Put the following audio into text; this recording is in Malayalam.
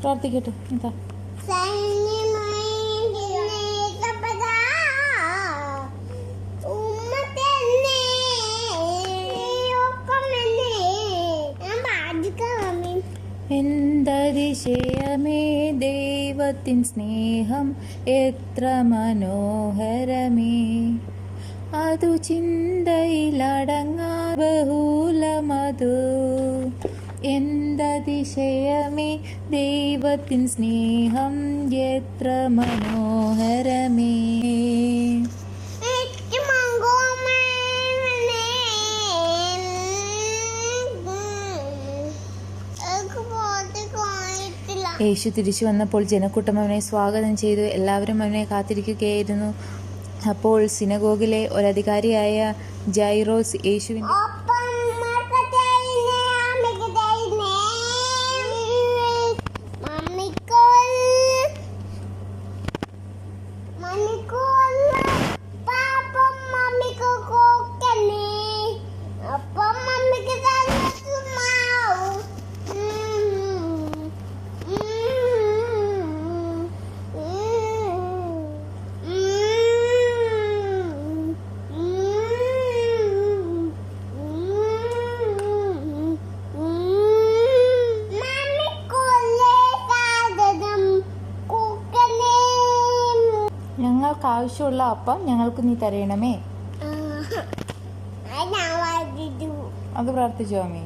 പ്രാർത്ഥിക്കട്ടെ. എന്താ എന്തതിശയമേ ദൈവത്തിൻ സ്നേഹം എത്ര മനോഹരമേ, അതു ചിന്തയിലടങ്ങാ ബഹുലമതു. എന്തതിശയമേ ദൈവത്തിൻ സ്നേഹം എത്ര മനോഹരമേ. യേശു തിരിച്ചു വന്നപ്പോൾ ജനക്കൂട്ടം അവനെ സ്വാഗതം ചെയ്തു. എല്ലാവരും അവനെ കാത്തിരിക്കുകയായിരുന്നു. അപ്പോൾ സിനഗോഗിലെ ഒരധികാരിയായ ജൈറോസ് യേശുവിൻ്റെ ഞങ്ങൾക്ക് ആവശ്യമുള്ള അപ്പം ഞങ്ങൾക്ക് നീ തരണമേ. അത് പ്രാർത്ഥിച്ചോ അമ്മേ?